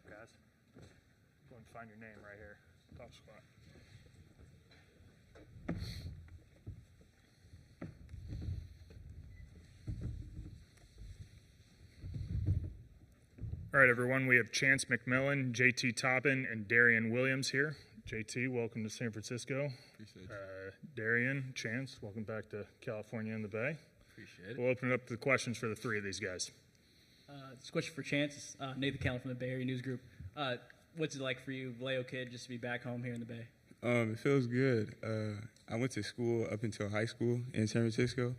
up, guys. Go and find your name right here. Top spot. All right, everyone. We have Chance McMillan, JT Toppin, and Darian Williams here. JT, welcome to San Francisco. Appreciate it. Darian, Chance, welcome back to California and the Bay. Appreciate it. We'll open it up to the questions for the three of these guys. This question for Chance. Nathan Callan from the Bay Area News Group. What's it like for you, Vallejo kid, just to be back home here in the Bay? It feels good. I went to school up until high school in San Francisco,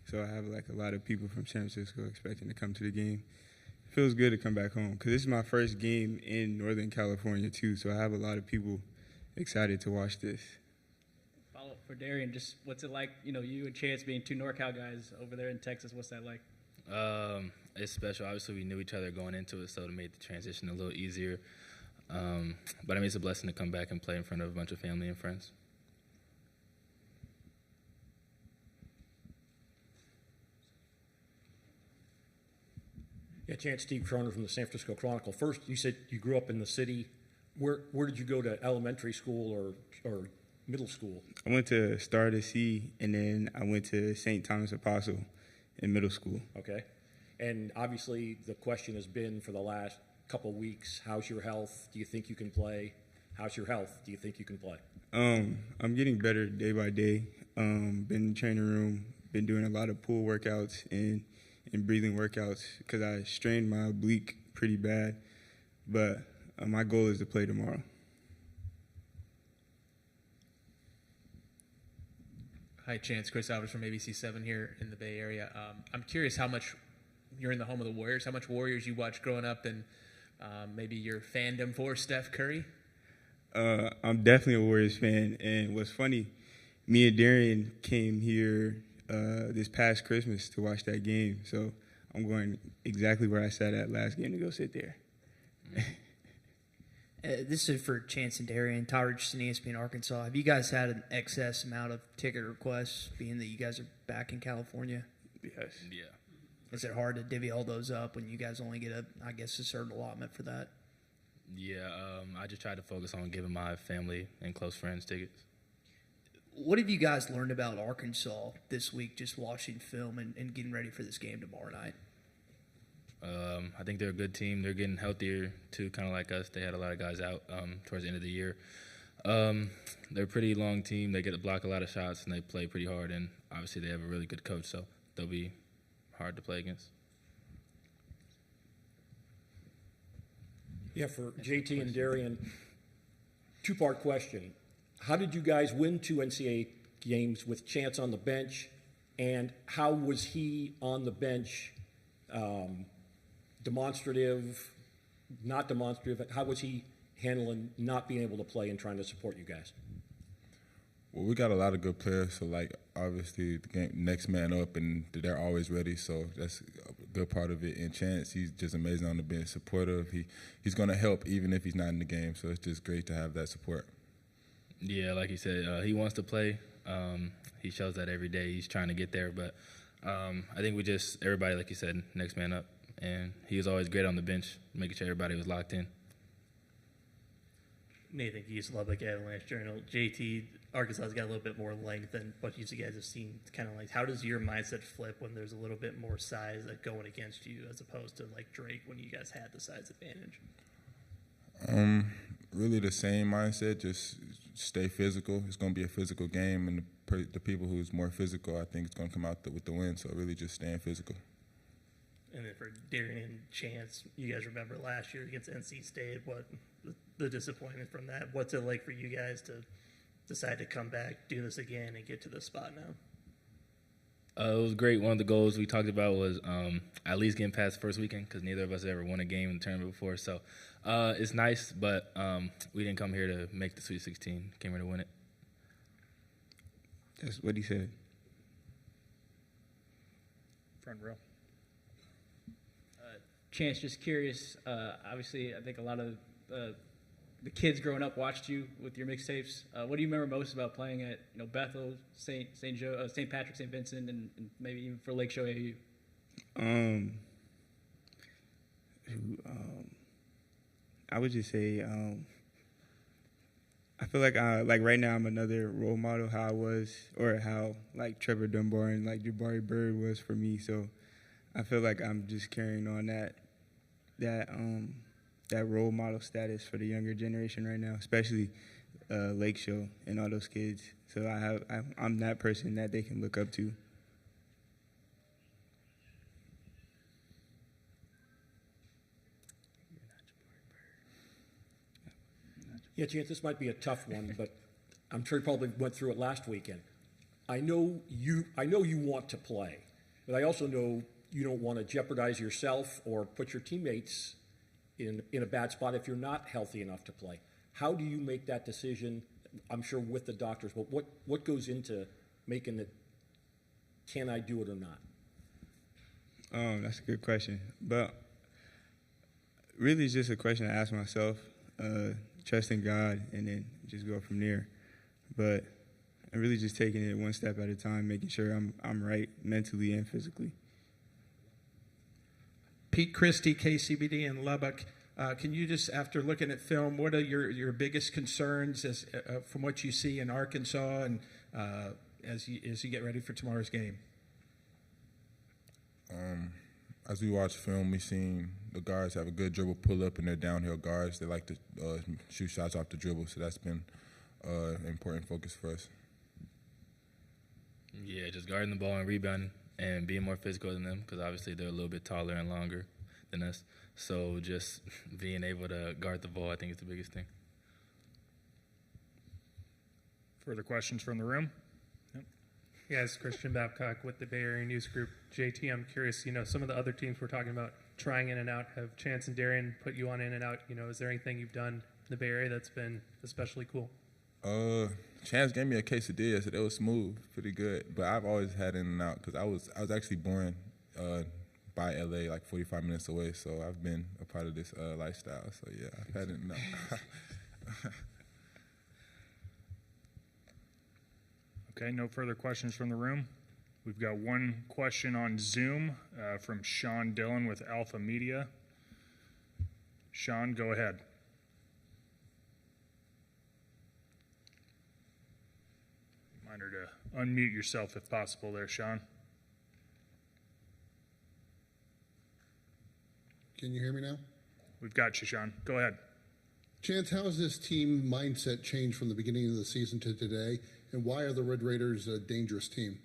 so I have like a lot of people from San Francisco expecting to come to the game. It feels good to come back home because this is my first game in Northern California too, so I have a lot of people excited to watch this. Follow up for Darian. Just what's it like? You know, you and Chance being two NorCal guys over there in Texas. What's that like? It's special. Obviously, we knew each other going into it, so it made the transition a little easier. But I mean, it's a blessing to come back and play in front of a bunch of family and friends. Yeah, Chance, Steve Croner from the San Francisco Chronicle. First, you said you grew up in the city. Where did you go to elementary school or middle school? I went to Star Sea, and then I went to St. Thomas Apostle in middle school. Okay. And obviously the question has been for the last couple of weeks, how's your health? Do you think you can play? How's your health? Do you think you can play? I'm getting better day by day. Been in the training room, been doing a lot of pool workouts and breathing workouts because I strained my oblique pretty bad. But my goal is to play tomorrow. Hi, Chance. Chris Alvarez from ABC7 here in the Bay Area. I'm curious how much you're in the home of the Warriors, how much Warriors you watched growing up, and maybe your fandom for Steph Curry. I'm definitely a Warriors fan. And what's funny, me and Darian came here this past Christmas to watch that game. So I'm going exactly where I sat at last game to go sit there. This is for Chance and Darian. Ty Richardson, ESPN Arkansas. Have you guys had an excess amount of ticket requests, being that you guys are back in California? Yes. Yeah. Is it hard to divvy all those up when you guys only get a certain allotment for that? Yeah, I just tried to focus on giving my family and close friends tickets. What have you guys learned about Arkansas this week, just watching film and getting ready for this game tomorrow night? I think they're a good team. They're getting healthier, too, kind of like us. They had a lot of guys out towards the end of the year. They're a pretty long team. They get to block a lot of shots, and they play pretty hard. And obviously they have a really good coach, so they'll be hard to play against. Yeah, for JT and Darian, two-part question. How did you guys win two NCAA games with Chance on the bench, and how was he on the bench, demonstrative, not demonstrative? How was he handling not being able to play and trying to support you guys? Well, we got a lot of good players, so like obviously the game next man up, and they're always ready. So that's a good part of it. And Chance, he's just amazing on the bench, supportive. He's going to help even if he's not in the game. So it's just great to have that support. Yeah, like you said, he wants to play. He shows that every day. He's trying to get there, but I think everybody, like you said, next man up. And he was always great on the bench, making sure everybody was locked in. Nathan Geese, Lubbock Avalanche Journal. JT, Arkansas's got a little bit more length than what you guys have seen. Kind of like, how does your mindset flip when there's a little bit more size going against you, as opposed to like Drake when you guys had the size advantage? Really the same mindset. Just stay physical. It's going to be a physical game, and the people who's more physical, I think, is going to come out with the win. So really, just staying physical. And then for Darian and Chance, you guys remember last year against NC State, what the disappointment from that? What's it like for you guys to decide to come back, do this again, and get to this spot now? It was great. One of the goals we talked about was at least getting past the first weekend because neither of us ever won a game in the tournament before. So it's nice, but we didn't come here to make the Sweet 16. Came here to win it. That's what he said. Front row. Chance, just curious. Obviously, I think a lot of the kids growing up watched you with your mixtapes. What do you remember most about playing at Bethel, St. Patrick, St. Vincent, and maybe even for Lakeshore AU? I would just say I feel like right now I'm another role model how I was or how like Trevor Dunbar and like Jabari Bird was for me. So I feel like I'm just carrying on that role model status for the younger generation right now, especially Lake Show and all those kids. So I'm that person that they can look up to. Yeah, Chance, this might be a tough one, but I'm sure you probably went through it last weekend. I know you want to play, but I also know you don't want to jeopardize yourself or put your teammates in a bad spot if you're not healthy enough to play. How do you make that decision? I'm sure with the doctors, but what goes into making it? Can I do it or not? That's a good question, but really it's just a question I ask myself. Trusting God, and then just go from there. But I'm really just taking it one step at a time, making sure I'm right mentally and physically. Pete Christie, KCBD in Lubbock. Can you just, after looking at film, what are your biggest concerns from what you see in Arkansas and as you get ready for tomorrow's game? As we watch film, we've seen the guards have a good dribble pull-up, and they're downhill guards. They like to shoot shots off the dribble, so that's been an important focus for us. Yeah, just guarding the ball and rebounding and being more physical than them because obviously they're a little bit taller and longer than us. So just being able to guard the ball, I think, is the biggest thing. Further questions from the room? Yeah, it's Christian Babcock with the Bay Area News Group. JT, I'm curious, some of the other teams we're talking about trying in and out have Chance and Darian put you on in and out. Is there anything you've done in the Bay Area that's been especially cool? Chance gave me a quesadilla, so that was smooth, pretty good. But I've always had in and out because I was actually born by LA, like 45 minutes away. So I've been a part of this lifestyle. So yeah, I've had in and out. Okay, no further questions from the room. We've got one question on Zoom from Sean Dillon with Alpha Media. Sean, go ahead. Reminder to unmute yourself if possible there, Sean. Can you hear me now? We've got you, Sean. Go ahead. Chance, how has this team mindset changed from the beginning of the season to today, and why are the Red Raiders a dangerous team?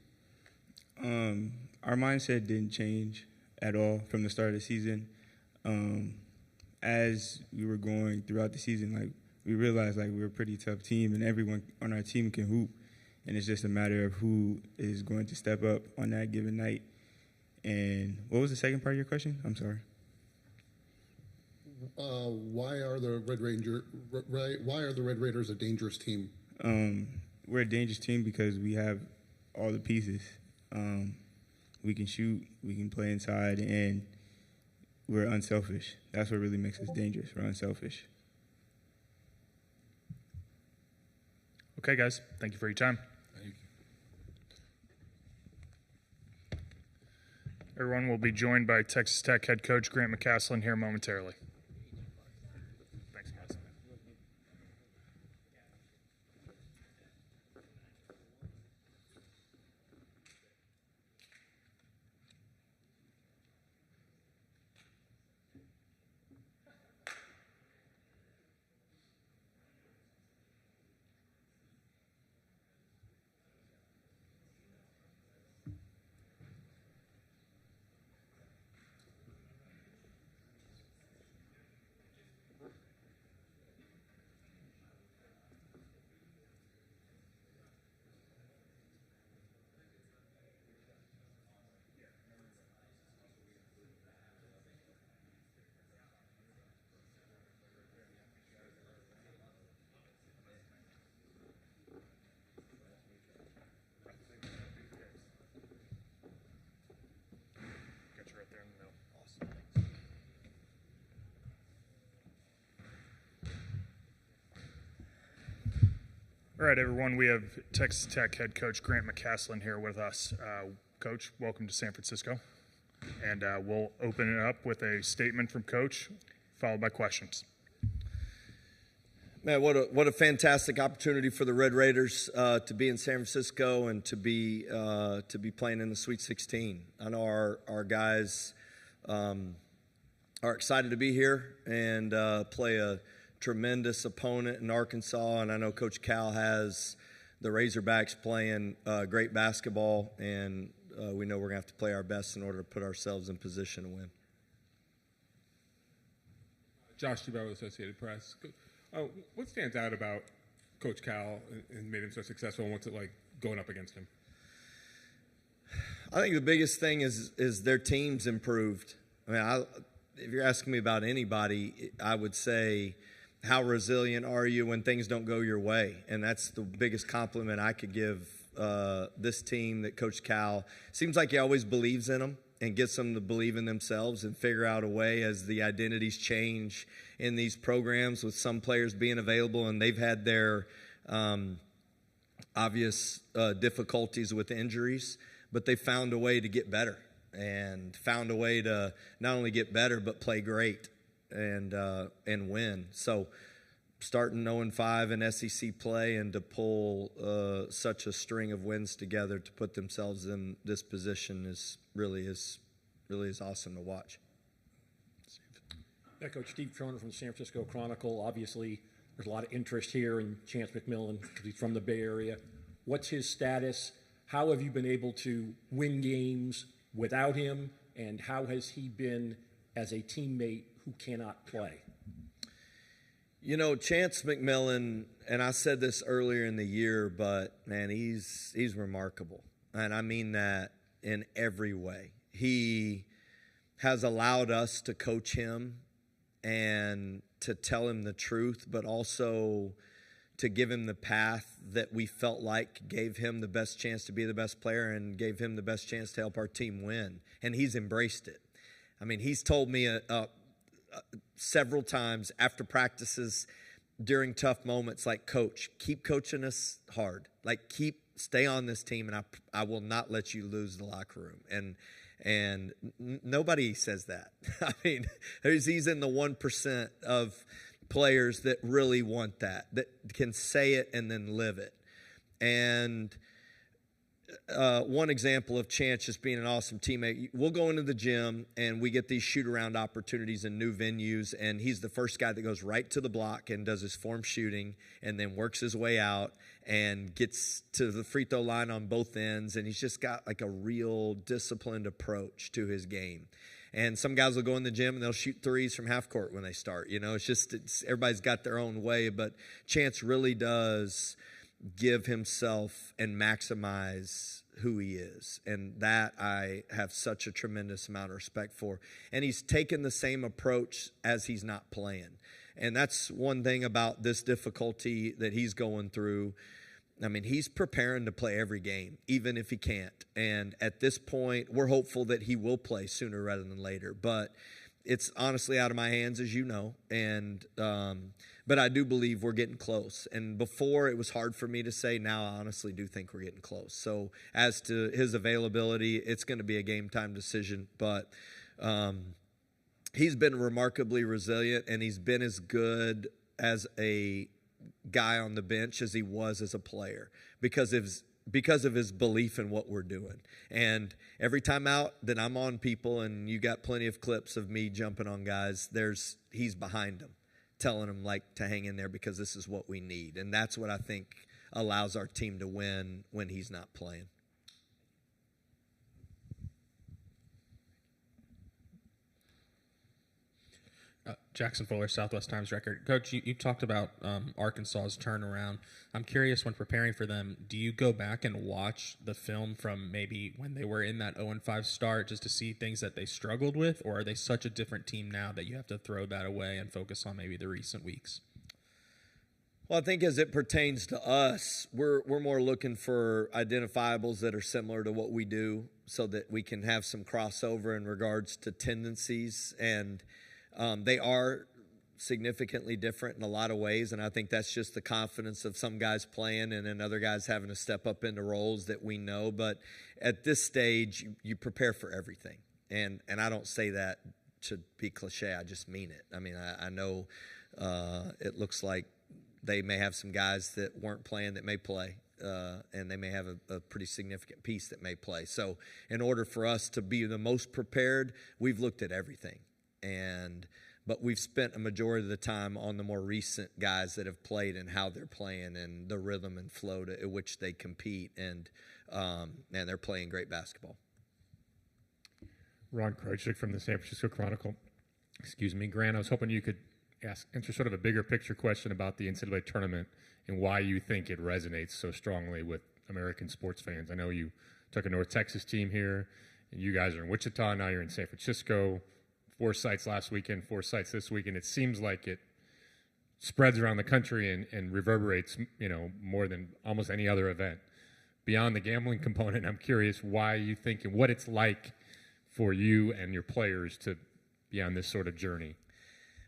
Our mindset didn't change at all from the start of the season. As we were going throughout the season, like we realized like we were a pretty tough team, and everyone on our team can hoop, and it's just a matter of who is going to step up on that given night. And what was the second part of your question? I'm sorry. Why are the Red Raiders a dangerous team? We're a dangerous team because we have all the pieces. We can shoot, we can play inside, and we're unselfish. That's what really makes us dangerous. We're unselfish. Okay, guys. Thank you for your time. Thank you. Everyone will be joined by Texas Tech head coach Grant McCasland here momentarily. Thanks, guys. Got you right there in the middle. Awesome. All right, everyone. We have Texas Tech head coach Grant McCasland here with us. Coach, welcome to San Francisco. And we'll open it up with a statement from Coach, followed by questions. Man, what a fantastic opportunity for the Red Raiders to be in San Francisco and to be playing in the Sweet 16. I know our guys are excited to be here and play a tremendous opponent in Arkansas, and I know Coach Cal has the Razorbacks playing great basketball, and we know we're going to have to play our best in order to put ourselves in position to win. Josh Dubois, Associated Press. What stands out about Coach Cal and made him so successful, and what's it like going up against him? I think the biggest thing is their team's improved. I mean, if you're asking me about anybody, I would say, how resilient are you when things don't go your way? And that's the biggest compliment I could give this team, that Coach Cal seems like he always believes in them and gets them to believe in themselves and figure out a way as the identities change in these programs, with some players being available and they've had their obvious difficulties with injuries, but they found a way to get better and found a way to not only get better but play great and win. So starting 0-5 in SEC play and to pull such a string of wins together to put themselves in this position is really awesome to watch. Yeah, Coach Steve Troner from the San Francisco Chronicle. Obviously, there's a lot of interest here in Chance McMillan because he's from the Bay Area. What's his status? How have you been able to win games without him? And how has he been as a teammate who cannot play? You know, Chance McMillan, and I said this earlier in the year, but man, he's remarkable. And I mean that in every way. He has allowed us to coach him and to tell him the truth, but also to give him the path that we felt like gave him the best chance to be the best player and gave him the best chance to help our team win. And he's embraced it. I mean, he's told me several times after practices during tough moments, like, Coach, keep coaching us hard. Like, stay on this team, and I will not let you lose the locker room. And nobody says that. I mean, he's in the 1% of players that really want that can say it and then live it. And one example of Chance just being an awesome teammate, we'll go into the gym and we get these shoot-around opportunities in new venues, and he's the first guy that goes right to the block and does his form shooting and then works his way out and gets to the free throw line on both ends, and he's just got like a real disciplined approach to his game. And some guys will go in the gym and they'll shoot threes from half court when they start. You know, it's everybody's got their own way, but Chance really does give himself and maximize who he is. And that I have such a tremendous amount of respect for. And he's taken the same approach as he's not playing. And that's one thing about this difficulty that he's going through. I mean, he's preparing to play every game, even if he can't. And at this point, we're hopeful that he will play sooner rather than later. But it's honestly out of my hands, as you know. And but I do believe we're getting close. And before, it was hard for me to say. Now I honestly do think we're getting close. So as to his availability, it's going to be a game-time decision. But he's been remarkably resilient, and he's been as good as a guy on the bench as he was as a player because of his belief in what we're doing. And every time out that I'm on people, and you got plenty of clips of me jumping on guys, he's behind them, telling them like to hang in there because this is what we need. And that's what I think allows our team to win when he's not playing. Jackson Fuller, Southwest Times Record. Coach, you talked about Arkansas's turnaround. I'm curious, when preparing for them, do you go back and watch the film from maybe when they were in that 0-5 start just to see things that they struggled with, or are they such a different team now that you have to throw that away and focus on maybe the recent weeks? Well, I think as it pertains to us, we're more looking for identifiables that are similar to what we do so that we can have some crossover in regards to tendencies. And they are significantly different in a lot of ways, and I think that's just the confidence of some guys playing and then other guys having to step up into roles that we know. But at this stage, you prepare for everything. And I don't say that to be cliche. I just mean it. I mean, I know it looks like They may have some guys that weren't playing that may play, and they may have a pretty significant piece that may play. So in order for us to be the most prepared, we've looked at everything. But we've spent a majority of the time on the more recent guys that have played and how they're playing and the rhythm and flow at which they compete. And they're playing great basketball. Ron Krojcik from the San Francisco Chronicle. Excuse me, Grant, I was hoping you could answer sort of a bigger picture question about the NCAA tournament and why you think it resonates so strongly with American sports fans. I know you took a North Texas team here, and you guys are in Wichita, now you're in San Francisco. 4 sites last weekend, 4 sites this weekend. It seems like it spreads around the country and reverberates, more than almost any other event. Beyond the gambling component, I'm curious why you think and what it's like for you and your players to be on this sort of journey.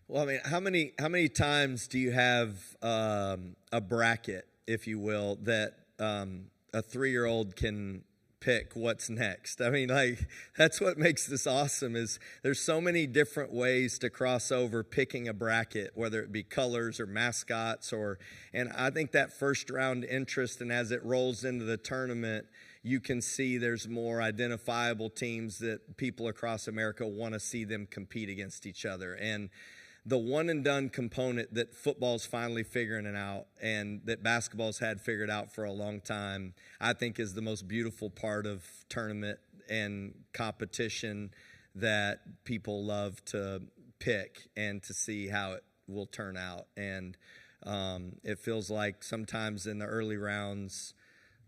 Well, I mean, how many times do you have a bracket, if you will, that a 3-year-old can pick what's next? I mean, like, that's what makes this awesome is there's so many different ways to cross over picking a bracket, whether it be colors or mascots and I think that first round interest, and as it rolls into the tournament, you can see there's more identifiable teams that people across America want to see them compete against each other. And the one and done component that football's finally figuring it out and that basketball's had figured out for a long time, I think is the most beautiful part of tournament and competition that people love to pick and to see how it will turn out. And it feels like sometimes in the early rounds,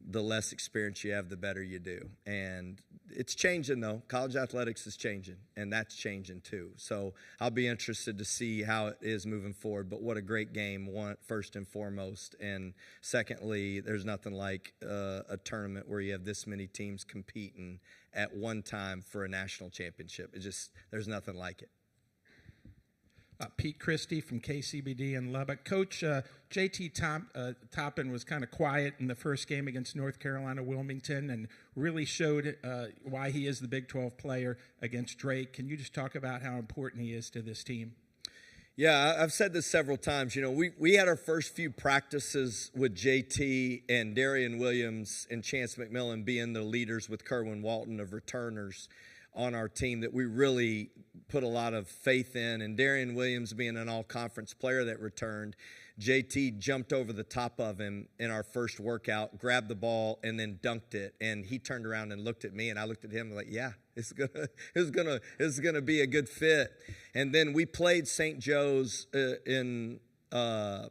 the less experience you have, the better you do. And it's changing, though. College athletics is changing, and that's changing, too. So I'll be interested to see how it is moving forward. But what a great game, first and foremost. And secondly, there's nothing like a tournament where you have this many teams competing at one time for a national championship. There's nothing like it. Pete Christie from KCBD in Lubbock. Coach, JT Toppin was kind of quiet in the first game against North Carolina Wilmington and really showed why he is the Big 12 player against Drake. Can you just talk about how important he is to this team? Yeah, I've said this several times. We had our first few practices with JT and Darian Williams and Chance McMillan being the leaders with Kerwin Walton of returners on our team that we really put a lot of faith in. And Darian Williams being an all-conference player that returned, JT jumped over the top of him in our first workout, grabbed the ball, and then dunked it. And he turned around and looked at me, and I looked at him like, yeah, it's gonna be a good fit. And then we played St. Joe's in a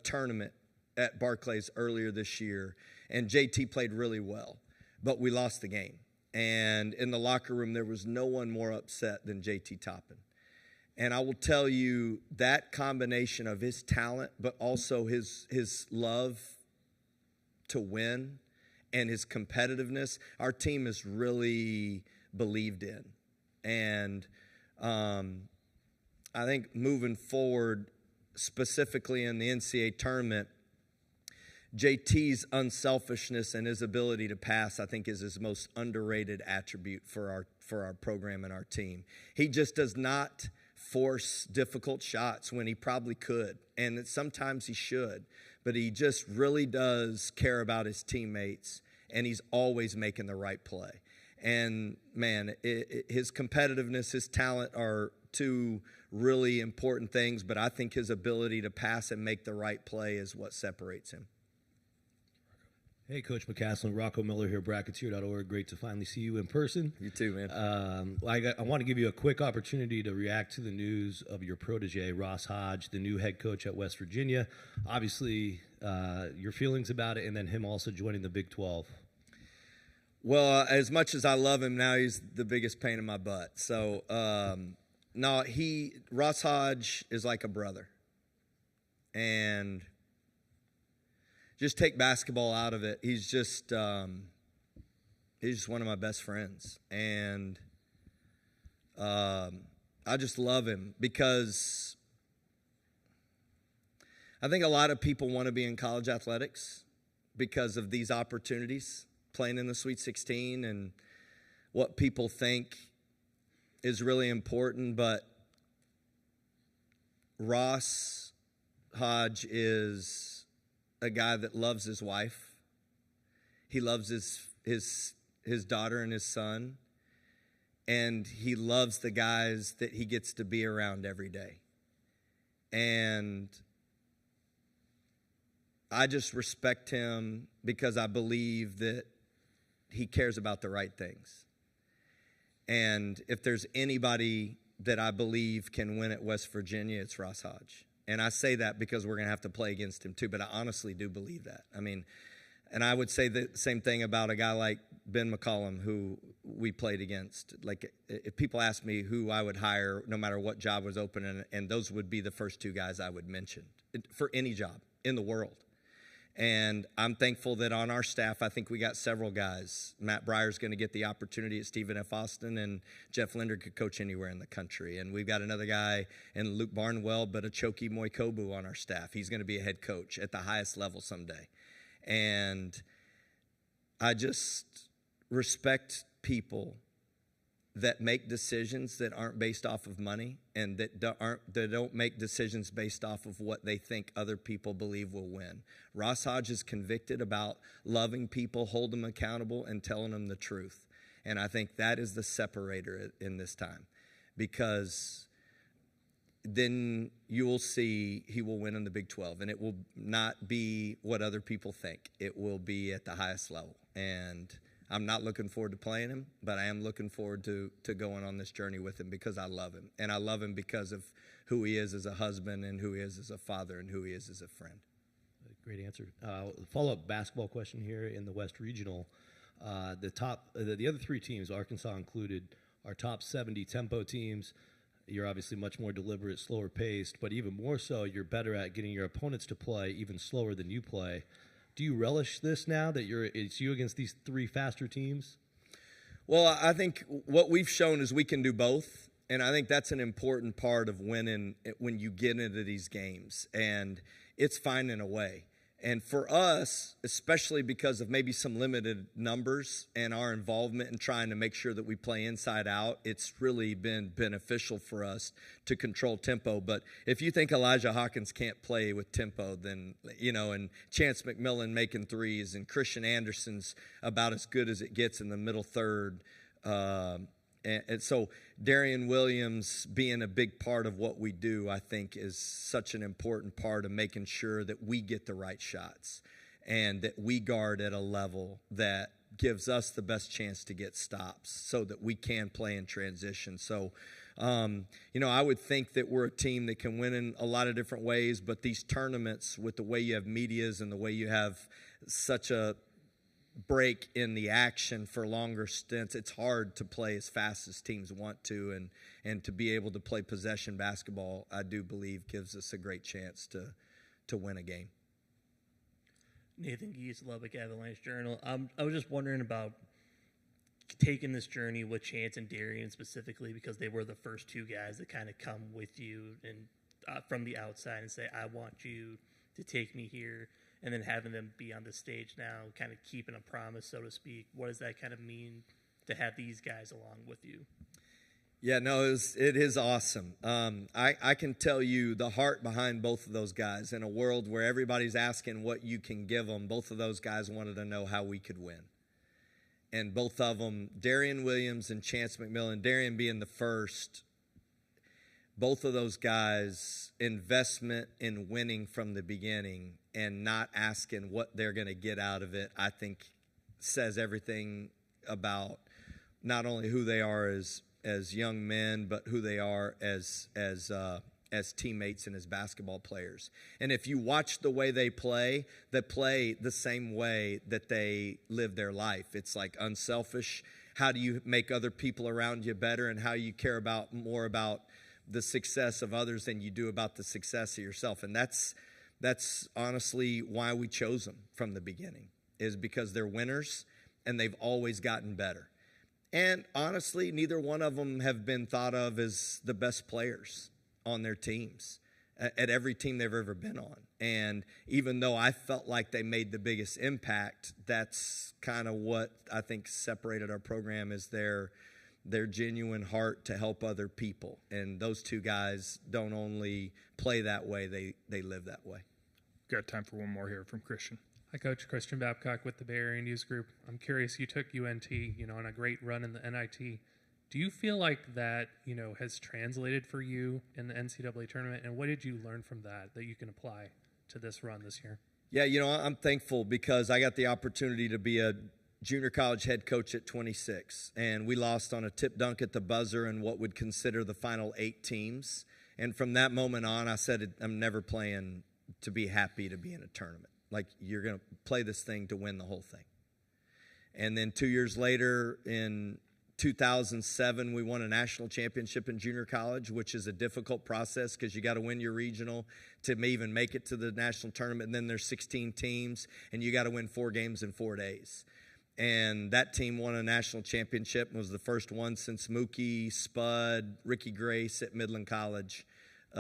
tournament at Barclays earlier this year, and JT played really well, but we lost the game. And in the locker room, there was no one more upset than JT Toppin. And I will tell you that combination of his talent, but also his love to win and his competitiveness, our team is really believed in. And I think moving forward, specifically in the NCAA tournament, JT's unselfishness and his ability to pass, I think, is his most underrated attribute for our program and our team. He just does not force difficult shots when he probably could, and sometimes he should, but he just really does care about his teammates, and he's always making the right play. And, man, his competitiveness, his talent are two really important things, but I think his ability to pass and make the right play is what separates him. Hey, Coach McCaslin, Rocco Miller here, Bracketeer.org. Great to finally see you in person. You too, man. I want to give you a quick opportunity to react to the news of your protege, Ross Hodge, the new head coach at West Virginia. Obviously, your feelings about it, and then him also joining the Big 12. Well, as much as I love him now, he's the biggest pain in my butt. So, Ross Hodge is like a brother. And just take basketball out of it. He's just one of my best friends. And I just love him because I think a lot of people want to be in college athletics because of these opportunities, playing in the Sweet 16 and what people think is really important. But Ross Hodge is a guy that loves his wife. He loves his daughter and his son. And he loves the guys that he gets to be around every day. And I just respect him because I believe that he cares about the right things. And if there's anybody that I believe can win at West Virginia, it's Ross Hodge. And I say that because we're going to have to play against him too, but I honestly do believe that. I mean, and I would say the same thing about a guy like Ben McCollum, who we played against. Like, if people ask me who I would hire, no matter what job was open, and those would be the first two guys I would mention for any job in the world. And I'm thankful that on our staff, I think we got several guys. Matt Breyer's going to get the opportunity at Stephen F. Austin, and Jeff Linder could coach anywhere in the country. And we've got another guy in Luke Barnwell, but Achoki Moikobu on our staff. He's going to be a head coach at the highest level someday. And I just respect people that make decisions that aren't based off of money, and that don't make decisions based off of what they think other people believe will win. Ross Hodge is convicted about loving people, hold them accountable, and telling them the truth. And I think that is the separator in this time, because then you will see he will win in the Big 12, and it will not be what other people think. It will be at the highest level. And I'm not looking forward to playing him, but I am looking forward to going on this journey with him because I love him. And I love him because of who he is as a husband, and who he is as a father, and who he is as a friend. Great answer. Follow-up basketball question here in the West Regional. The other three teams, Arkansas included, are top 70 tempo teams. You're obviously much more deliberate, slower paced, but even more so, you're better at getting your opponents to play even slower than you play. Do you relish this now that it's you against these three faster teams? Well, I think what we've shown is we can do both, and I think that's an important part of winning when you get into these games, and it's finding a way. And for us, especially because of maybe some limited numbers and our involvement in trying to make sure that we play inside out, it's really been beneficial for us to control tempo. But if you think Elijah Hawkins can't play with tempo, then, and Chance McMillan making threes, and Christian Anderson's about as good as it gets in the middle third. And so Darian Williams being a big part of what we do, I think, is such an important part of making sure that we get the right shots and that we guard at a level that gives us the best chance to get stops so that we can play in transition. So, I would think that we're a team that can win in a lot of different ways, but these tournaments, with the way you have medias and the way you have such a break in the action for longer stints, it's hard to play as fast as teams want to, and to be able to play possession basketball, I do believe gives us a great chance to win a game. Nathan Geese, Lubbock Avalanche Journal. I was just wondering about taking this journey with Chance and Darian specifically, because they were the first two guys that kind of come with you and from the outside and say, I want you to take me here. And then having them be on the stage now, kind of keeping a promise, so to speak. What does that kind of mean to have these guys along with you? Yeah, no, it is awesome. I can tell you the heart behind both of those guys. In a world where everybody's asking what you can give them, both of those guys wanted to know how we could win. And both of them, Darian Williams and Chance McMillan, Darian being the first, both of those guys, investment in winning from the beginning and not asking what they're going to get out of it, I think says everything about not only who they are as young men, but who they are as teammates and as basketball players. And if you watch the way they play the same way that they live their life. It's like unselfish. How do you make other people around you better, and how you care about more about the success of others than you do about the success of yourself. And that's honestly why we chose them from the beginning, is because they're winners and they've always gotten better. And honestly, neither one of them have been thought of as the best players on their teams at every team they've ever been on. And even though I felt like they made the biggest impact, that's kind of what I think separated our program, is their their genuine heart to help other people. And those two guys don't only play that way, they live that way. Got time for one more here from Christian. Hi, Coach. Christian Babcock with the Bay Area News Group. I'm curious, you took UNT, on a great run in the NIT. Do you feel like that, has translated for you in the NCAA tournament? And what did you learn from that you can apply to this run this year? Yeah, I'm thankful because I got the opportunity to be a junior college head coach at 26, and we lost on a tip dunk at the buzzer in what would consider the final 8 teams. And from that moment on, I said, I'm never playing to be happy to be in a tournament. Like, you're going to play this thing to win the whole thing. And then 2 years later, in 2007, we won a national championship in junior college, which is a difficult process because you got to win your regional to even make it to the national tournament. And then there's 16 teams, and you got to win 4 games in 4 days. And that team won a national championship and was the first one since Mookie, Spud, Ricky Grace at Midland College,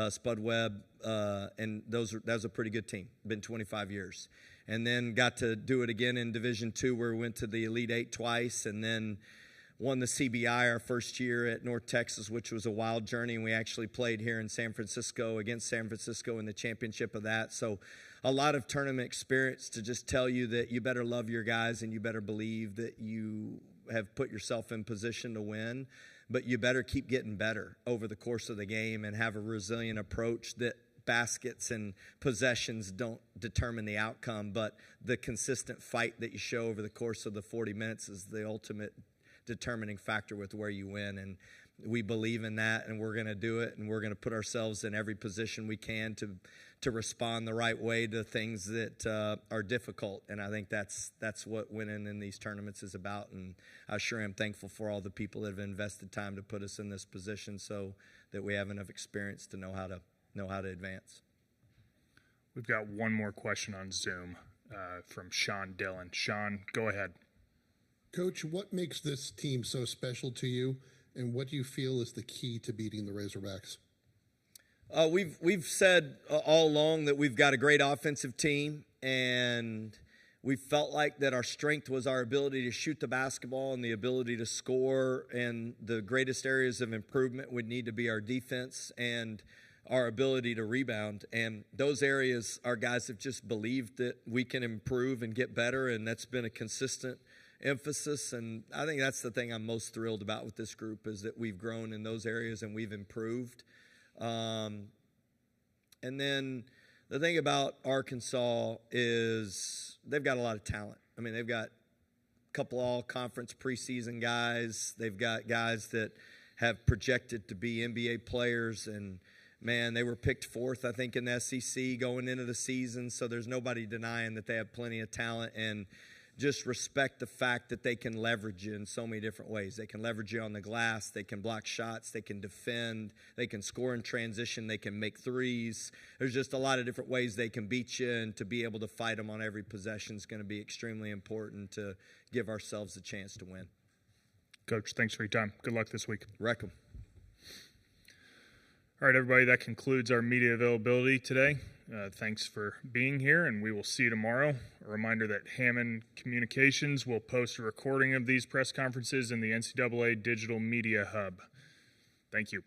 Spud Webb, and that was a pretty good team. Been 25 years. And then got to do it again in Division II, where we went to the Elite Eight twice, and then won the CBI our first year at North Texas, which was a wild journey. And we actually played here in San Francisco against San Francisco in the championship of that. So a lot of tournament experience to just tell you that you better love your guys and you better believe that you have put yourself in position to win. But you better keep getting better over the course of the game and have a resilient approach that baskets and possessions don't determine the outcome, but the consistent fight that you show over the course of the 40 minutes is the ultimate determining factor with where you win. And we believe in that, and we're going to do it, and we're going to put ourselves in every position we can to respond the right way to things that are difficult. And I think that's what winning in these tournaments is about. And I sure am thankful for all the people that have invested time to put us in this position so that we have enough experience to know how to advance. We've got one more question on Zoom from Sean Dillon. Sean, go ahead. Coach, what makes this team so special to you, and what do you feel is the key to beating the Razorbacks? We've said all along that we've got a great offensive team, and we felt like that our strength was our ability to shoot the basketball and the ability to score, and the greatest areas of improvement would need to be our defense and our ability to rebound. And those areas, our guys have just believed that we can improve and get better, and that's been a consistent emphasis. And I think that's the thing I'm most thrilled about with this group, is that we've grown in those areas and we've improved. And then the thing about Arkansas is they've got a lot of talent. I mean, they've got a couple all-conference preseason guys. They've got guys that have projected to be NBA players, and man, they were picked 4th, I think, in the SEC going into the season. So there's nobody denying that they have plenty of talent, and just respect the fact that they can leverage you in so many different ways. They can leverage you on the glass. They can block shots. They can defend. They can score in transition. They can make threes. There's just a lot of different ways they can beat you, and to be able to fight them on every possession is going to be extremely important to give ourselves a chance to win. Coach, thanks for your time. Good luck this week. Wreck 'em. All right, everybody, that concludes our media availability today. Thanks for being here, and we will see you tomorrow. A reminder that Hammond Communications will post a recording of these press conferences in the NCAA Digital Media Hub. Thank you.